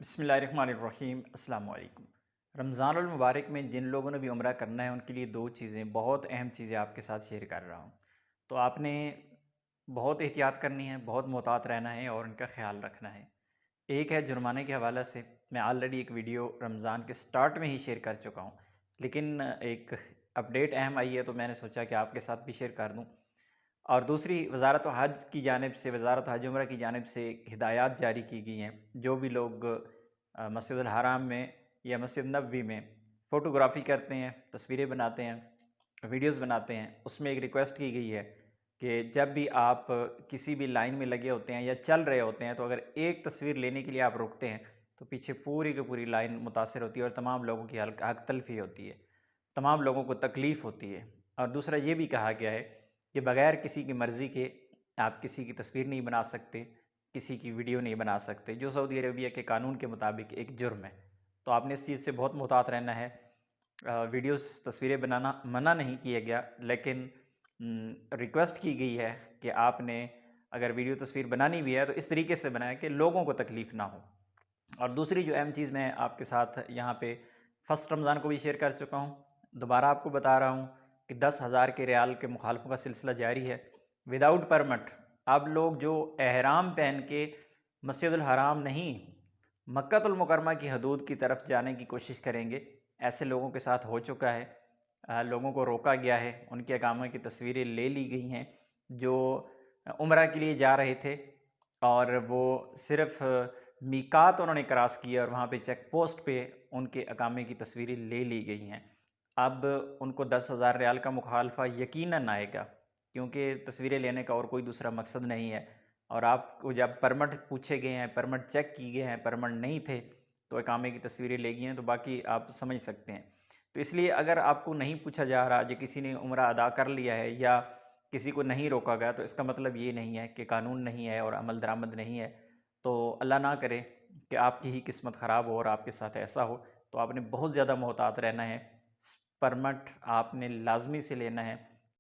बिस्मिल्लाहिर्रहमानिर्रहीम अस्सलाम वालेकुम। रमज़ानुल मुबारक में जिन लोगों ने भी उम्रा करना है उनके लिए 2 चीज़ें बहुत अहम चीज़ें आपके साथ शेयर कर रहा हूँ। तो आपने बहुत एहतियात करनी है, बहुत मोहतात रहना है और उनका ख़्याल रखना है। एक है जुर्माने के हवाले से, मैं ऑलरेडी एक वीडियो रमज़ान के स्टार्ट में ही शेयर कर चुका हूँ। लेकिन एक अपडेट अहम आई है तो मैंने सोचा कि आपके साथ भी शेयर कर दूँ। और दूसरी वज़ारत हज की जानिब से वज़ारत हज उम्रा की जानिब से हिदायत जारी की गई हैं। जो भी लोग मस्जिदुल हराम में या मस्जिद नबवी में फ़ोटोग्राफ़ी करते हैं, तस्वीरें बनाते हैं, वीडियोज़ बनाते हैं, उसमें एक रिक्वेस्ट की गई है कि जब भी आप किसी भी लाइन में लगे होते हैं या चल रहे होते हैं, तो अगर एक तस्वीर लेने के लिए आप रुकते हैं, तो पीछे पूरी की पूरी लाइन मुतासिर होती है और तमाम लोगों की हक तलफ़ी होती है, तमाम लोगों को तकलीफ़ होती है। और दूसरा ये भी कहा गया है कि बग़ैर किसी की मर्ज़ी के आप किसी की तस्वीर नहीं बना सकते, किसी की वीडियो नहीं बना सकते, जो सऊदी अरबिया के कानून के मुताबिक एक जुर्म है। तो आपने इस चीज़ से बहुत मुहतात रहना है। वीडियोज़ तस्वीरें बनाना मना नहीं किया गया, लेकिन रिक्वेस्ट की गई है कि आपने अगर वीडियो तस्वीर बनानी भी है तो इस तरीके से बनाएँ कि लोगों को तकलीफ़ ना हो। और दूसरी जो अहम चीज़ मैं आपके साथ यहाँ पे फ़र्स्ट रमज़ान को भी शेयर कर चुका हूँ। दोबारा आपको बता रहा हूँ कि 10,000 के रियाल के मुखालफों का सिलसिला जारी है। विदाउट परमिट अब लोग जो एहराम पहन के मस्जिदुल हराम नहीं, मक्कातुल मुकरमा की हदूद की तरफ जाने की कोशिश करेंगे, ऐसे लोगों के साथ हो चुका है। लोगों को रोका गया है, उनके अकामा की तस्वीरें ले ली गई हैं, जो उम्रा के लिए जा रहे थे और वो सिर्फ़ मीकात उन्होंने क्रॉस किया और वहाँ पे चेक पोस्ट पे उनके अकामे की तस्वीरें ले ली गई हैं। अब उनको 10,000 रियाल का मुखालफा यकीनन आएगा, क्योंकि तस्वीरें लेने का और कोई दूसरा मकसद नहीं है। और आपको जब परमिट पूछे गए हैं, परमिट चेक किए गए हैं, परमिट नहीं थे, तो इकामे की तस्वीरें ले गई हैं, तो बाकी आप समझ सकते हैं। तो इसलिए अगर आपको नहीं पूछा जा रहा, जो किसी ने उम्रा अदा कर लिया है या किसी को नहीं रोका गया, तो इसका मतलब ये नहीं है कि कानून नहीं है और अमल दरामद नहीं है। तो अल्लाह ना करे कि आपकी ही किस्मत ख़राब हो और आपके साथ ऐसा हो, तो आपने बहुत ज़्यादा मोहतात रहना है। परमिट आपने लाज़मी से लेना है।